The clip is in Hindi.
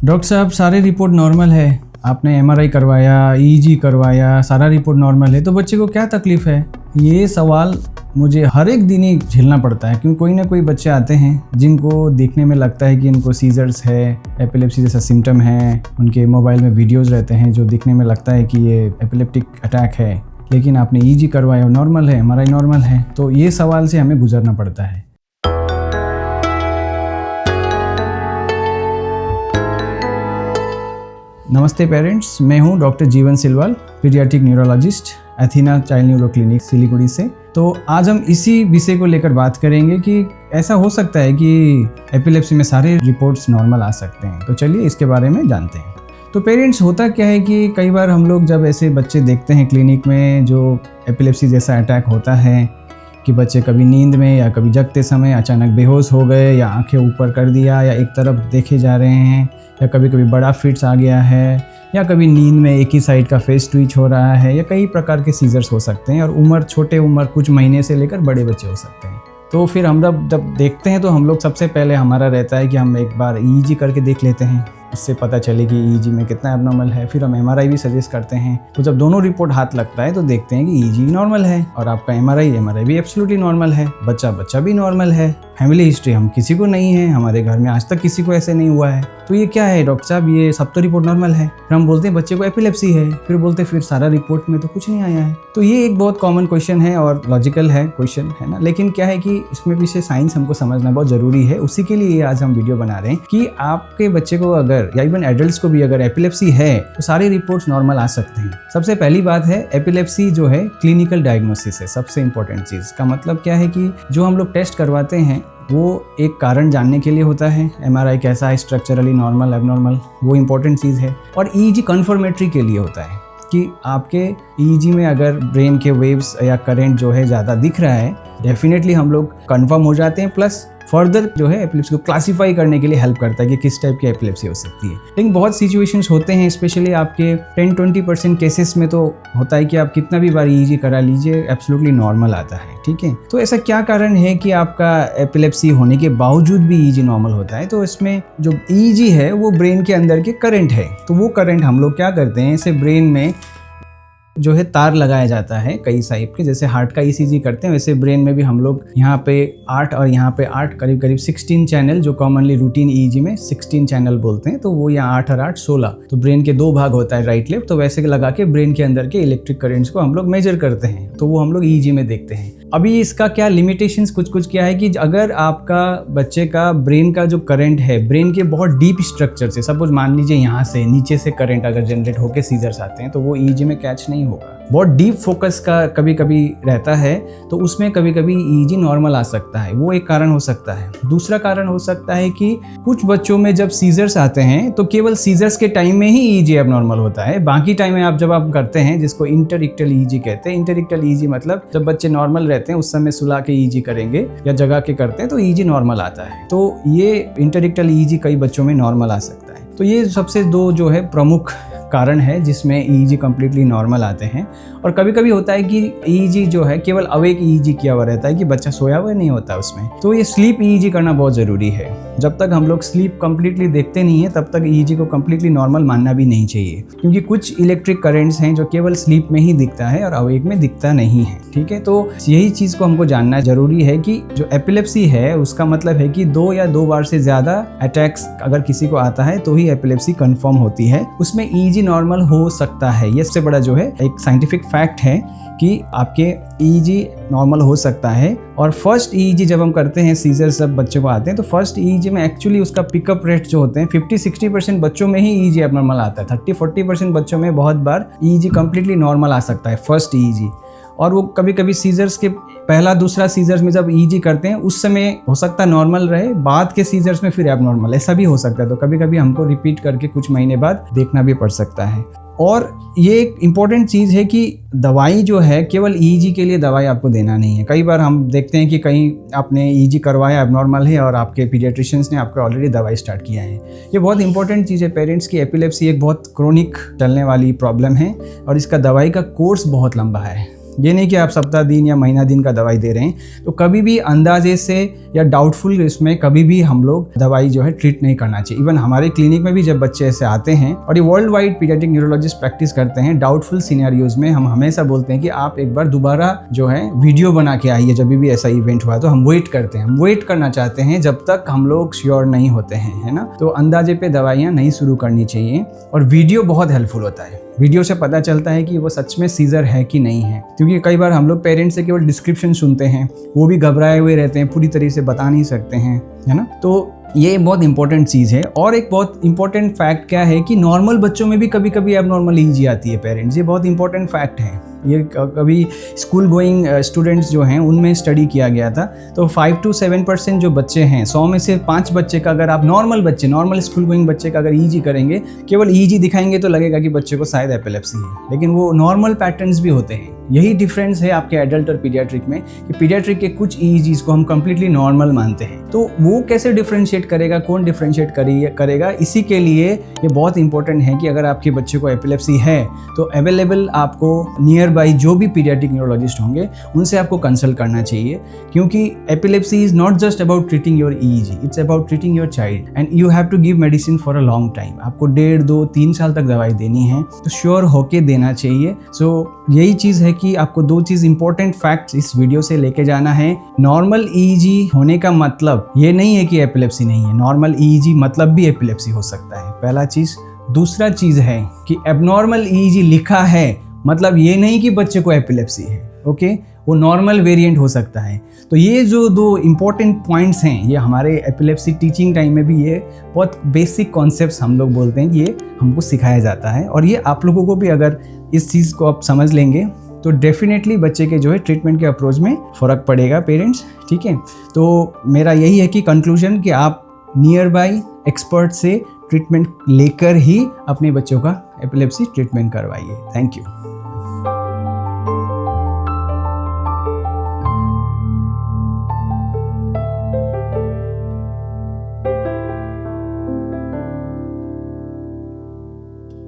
डॉक्टर साहब सारे रिपोर्ट नॉर्मल है, आपने एमआरआई करवाया, ईईजी करवाया, सारा रिपोर्ट नॉर्मल है, तो बच्चे को क्या तकलीफ़ है? ये सवाल मुझे हर एक दिन ही झेलना पड़ता है, क्योंकि कोई ना कोई बच्चे आते हैं जिनको देखने में लगता है कि इनको सीजर्स है, एपिलेप्सी जैसा सिम्टम है, उनके मोबाइल में वीडियोज़ रहते हैं जो दिखने में लगता है कि ये एपिलेप्टिक अटैक है, लेकिन आपने ईईजी करवाया नॉर्मल है, एमआरआई नॉर्मल है। तो ये सवाल से हमें गुजरना पड़ता है। नमस्ते पेरेंट्स, मैं हूं डॉक्टर जीवन Silwal, paediatric neurologist, एथीना child neuro clinic Siliguri से। तो आज हम इसी विषय को लेकर बात करेंगे कि ऐसा हो सकता है कि एपिलेप्सी में सारे रिपोर्ट्स नॉर्मल आ सकते हैं। तो चलिए इसके बारे में जानते हैं। तो पेरेंट्स, होता क्या है कि कई बार हम लोग जब ऐसे बच्चे देखते हैं क्लिनिक में जो एपिलेप्सी जैसा अटैक होता है कि बच्चे कभी नींद में या कभी जगते समय अचानक बेहोश हो गए, या आंखें ऊपर कर दिया, या एक तरफ देखे जा रहे हैं, या कभी कभी बड़ा फिट्स आ गया है, या कभी नींद में एक ही साइड का फेस ट्विच हो रहा है, या कई प्रकार के सीजर्स हो सकते हैं। और छोटे उम्र कुछ महीने से लेकर बड़े बच्चे हो सकते हैं। तो फिर हम जब देखते हैं तो हम लोग सबसे पहले हमारा रहता है कि हम एक बार ईईजी करके देख लेते हैं, उससे पता चले कि ईईजी में कितना एबनॉर्मल है। फिर हम एमआरआई भी सजेस्ट करते हैं। तो जब दोनों रिपोर्ट हाथ लगता है तो देखते हैं कि ईईजी नॉर्मल है और आपका एमआरआई भी एब्सोल्युटली नॉर्मल है, बच्चा भी नॉर्मल है, फैमिली हिस्ट्री हम किसी को नहीं है, हमारे घर में आज तक किसी को ऐसे नहीं हुआ है। तो ये क्या है डॉक्टर साहब, ये सब तो रिपोर्ट नॉर्मल है। फिर हम बोलते हैं बच्चे को एपिलेप्सी है, फिर बोलते हैं फिर सारा रिपोर्ट में तो कुछ नहीं आया है। तो ये एक बहुत कॉमन क्वेश्चन है और लॉजिकल है क्वेश्चन, है ना। लेकिन क्या है कि इसमें पीछे साइंस हमको समझना बहुत जरूरी है। उसी के लिए आज हम वीडियो बना रहे हैं कि आपके बच्चे को अगर, या इवन एडल्ट्स को भी अगर एपिलेप्सी है तो सारे रिपोर्ट्स नॉर्मल आ सकते हैं। सबसे पहली बात है, एपिलेप्सी जो है क्लिनिकल डायग्नोसिस है, सबसे इंपॉर्टेंट चीज। का मतलब क्या है कि जो हम लोग टेस्ट करवाते हैं वो एक कारण जानने के लिए होता है। एमआरआई कैसा है, स्ट्रक्चरली नॉर्मल, एबनॉर्मल, वो इंपॉर्टेंट चीज़ है। और ईईजी कन्फर्मेटरी के लिए होता है कि आपके ईईजी में अगर ब्रेन के वेव्स या करंट जो है ज़्यादा दिख रहा है, डेफिनेटली हम लोग कंफर्म हो जाते हैं। प्लस फर्दर जो है एपिलेप्सी को क्लासीफाई करने के लिए हेल्प करता है कि किस टाइप की एपिलेप्सी हो सकती है। लेकिन बहुत सिचुएशंस होते हैं, स्पेशली आपके 10-20% केसेस में तो होता है कि आप कितना भी बार ईईजी करा लीजिए, एब्सोल्युटली नॉर्मल आता है। ठीक है, तो ऐसा क्या कारण है कि आपका एपिलेप्सी होने के बावजूद भी ईईजी नॉर्मल होता है? तो इसमें जो ईईजी है वो ब्रेन के अंदर के करंट है। तो वो करंट हम लोग क्या करते हैं, इसे ब्रेन में जो है तार लगाया जाता है कई टाइप के, जैसे हार्ट का ईसीजी करते हैं वैसे ब्रेन में भी हम लोग यहाँ पे 8 और यहाँ पे 8, करीब 16 चैनल, जो कॉमनली रूटीन ईईजी में 16 चैनल बोलते हैं, तो वो यहाँ 8 और 8 16, तो ब्रेन के 2 भाग होता है, राइट लेफ्ट। तो वैसे लगा के ब्रेन के अंदर के इलेक्ट्रिक करेंट्स को हम लोग मेजर करते हैं, तो वो हम लोग ईईजी में देखते हैं। अभी इसका क्या लिमिटेशंस कुछ क्या है कि अगर आपका बच्चे का ब्रेन का जो करंट है, ब्रेन के बहुत डीप स्ट्रक्चर से, सपोज मान लीजिए यहाँ से नीचे से करंट अगर जनरेट होकर सीजर्स आते हैं, तो वो ईईजी में कैच नहीं होगा। बहुत डीप फोकस का कभी कभी रहता है, तो उसमें कभी कभी ईईजी नॉर्मल आ सकता है, वो एक कारण हो सकता है। दूसरा कारण हो सकता है कि कुछ बच्चों में जब सीजर्स आते हैं तो केवल सीजर्स के टाइम में ही ईईजी एबनॉर्मल होता है, बाकी टाइम में आप जब आप करते हैं, जिसको इंटरइक्टल ईईजी कहते हैं। इंटरइक्टल ईईजी मतलब जब बच्चे नॉर्मल रहते हैं उस समय सुला के ईईजी करेंगे या जगा के करते हैं तो ईईजी नॉर्मल आता है। तो ये इंटरइक्टल ईईजी कई बच्चों में नॉर्मल आ सकता है। तो ये सबसे 2 जो है प्रमुख कारण है जिसमें ईईजी कंप्लीटली नॉर्मल आते हैं। और कभी कभी होता है कि ईईजी जो है केवल अवेक ईईजी किया हुआ रहता है, कि बच्चा सोया हुआ नहीं होता उसमें। तो ये स्लीप ईईजी करना बहुत ज़रूरी है। जब तक हम लोग स्लीप कंप्लीटली देखते नहीं है तब तक ईईजी को कंप्लीटली नॉर्मल मानना भी नहीं चाहिए, क्योंकि कुछ इलेक्ट्रिक करेंट्स हैं जो केवल स्लीप में ही दिखता है और अवेक में दिखता नहीं है। ठीक है, तो यही चीज़ को हमको जानना जरूरी है कि जो एपिलेप्सी है उसका मतलब है कि 2 या 2 बार से ज़्यादा अटैक्स अगर किसी को आता है तो ही एपिलेप्सी कन्फर्म होती है, उसमें ईईजी नॉर्मल हो सकता है। ये सबसे बड़ा जो है एक साइंटिफिक फैक्ट है कि आपके ईईजी नॉर्मल हो सकता है। और फर्स्ट ईईजी जब हम करते हैं, सीजर सब बच्चों को आते हैं, तो फर्स्ट ईईजी में एक्चुअली उसका पिकअप रेट जो होते हैं 50-60% बच्चों में ही ईईजी एबनॉर्मल आता है। 30-40% बच्चों में बहुत बार ईईजी कंप्लीटली नॉर्मल आ सकता है, फर्स्ट ईईजी। और वो कभी कभी सीजर्स के पहला दूसरा सीजर्स में जब ईईजी करते हैं उस समय हो सकता है नॉर्मल रहे, बाद के सीजर्स में फिर एबनॉर्मल, ऐसा भी हो सकता है। तो कभी कभी हमको रिपीट करके कुछ महीने बाद देखना भी पड़ सकता है। और ये एक इम्पॉर्टेंट चीज़ है कि दवाई जो है केवल ईईजी के लिए दवाई आपको देना नहीं है। कई बार हम देखते हैं कि कहीं आपने ईईजी करवाया, एबनॉर्मल है, और आपके पीडियाट्रिशियंस ने आपको ऑलरेडी दवाई स्टार्ट किया है। ये बहुत इंपॉर्टेंट चीज़ है पेरेंट्स की। एपिलेप्सी एक बहुत क्रोनिक चलने वाली प्रॉब्लम है और इसका दवाई का कोर्स बहुत लंबा है। ये नहीं कि आप सप्ताह दिन या महीना दिन का दवाई दे रहे हैं। तो कभी भी अंदाजे से या डाउटफुल इसमें कभी भी हम लोग दवाई जो है ट्रीट नहीं करना चाहिए। इवन हमारे क्लिनिक में भी जब बच्चे ऐसे आते हैं, और ये world wide paediatric neurologist practice करते हैं, डाउटफुल सिनेरियोज में हम हमेशा बोलते हैं कि आप एक बार दोबारा जो है वीडियो बना के आइए। जब भी ऐसा इवेंट हुआ तो हम वेट करते हैं, हम वेट करना चाहते हैं जब तक हम लोग श्योर नहीं होते हैं, है ना। तो अंदाजे पे दवाइयाँ नहीं शुरू करनी चाहिए, और वीडियो बहुत हेल्पफुल होता है। वीडियो से पता चलता है कि वो सच में सीजर है कि नहीं है, क्योंकि कई बार हम लोग पेरेंट्स से केवल डिस्क्रिप्शन सुनते हैं, वो भी घबराए हुए रहते हैं, पूरी तरीके से बता नहीं सकते हैं, है ना। तो ये बहुत इंपॉर्टेंट चीज़ है। और एक बहुत इंपॉर्टेंट फैक्ट क्या है कि नॉर्मल बच्चों में भी कभी कभी एबनॉर्मल ईजी आती है पेरेंट्स, ये बहुत इंपॉर्टेंट फैक्ट है। ये कभी स्कूल गोइंग स्टूडेंट्स जो हैं उनमें स्टडी किया गया था। तो 5 to 7% जो बच्चे हैं, 100 में से 5 बच्चे का अगर आप नॉर्मल स्कूल गोइंग बच्चे का अगर ईजी करेंगे, केवल ईजी दिखाएंगे तो लगेगा कि बच्चे को शायद एपिलेप्सी है, लेकिन वो नॉर्मल पैटर्न्स भी होते हैं। यही डिफरेंस है आपके एडल्ट और पीडियाट्रिक में, कि पीडियाट्रिक के कुछ ईजीज को हम कंप्लीटली नॉर्मल मानते हैं। तो वो कैसे डिफरेंशिएट करेगा, कौन डिफरेंशिएट करेगा, इसी के लिए ये बहुत इंपॉर्टेंट है कि अगर आपके बच्चे को एपिलेप्सी है तो अवेलेबल आपको नियर बाई जो भी पीडियाट्रिक न्यूरोलॉजिस्ट होंगे उनसे आपको कंसल्ट करना चाहिए, क्योंकि epilepsy is not just about treating your EEG, it's about treating your child and you have to give medicine for a long time. आपको 1.5, 2, 3 साल तक दवाई देनी है, तो श्योर होके देना चाहिए। सो यही चीज़ है कि आपको 2 चीज़ इंपॉर्टेंट फैक्ट्स इस वीडियो से लेके जाना है। नॉर्मल ईईजी होने का मतलब ये नहीं है कि एपिलेप्सी नहीं है, नॉर्मल ईईजी मतलब भी एपिलेप्सी हो सकता है, पहला चीज़। दूसरा चीज़ है कि एबनॉर्मल ईईजी लिखा है मतलब ये नहीं कि बच्चे को एपिलेप्सी है, ओके, वो नॉर्मल वेरिएंट हो सकता है। तो ये जो 2 इम्पॉर्टेंट पॉइंट्स हैं, ये हमारे एपिलेप्सी टीचिंग टाइम में भी ये बहुत बेसिक कॉन्सेप्ट्स हम लोग बोलते हैं कि ये हमको सिखाया जाता है, और ये आप लोगों को भी अगर इस चीज़ को आप समझ लेंगे तो डेफिनेटली बच्चे के जो है ट्रीटमेंट के अप्रोच में फ़र्क पड़ेगा पेरेंट्स, ठीक है। तो मेरा यही है कि कंक्लूजन कि आप नियर बाई एक्सपर्ट से ट्रीटमेंट लेकर ही अपने बच्चों का एपिलेप्सी ट्रीटमेंट करवाइए। Thank you.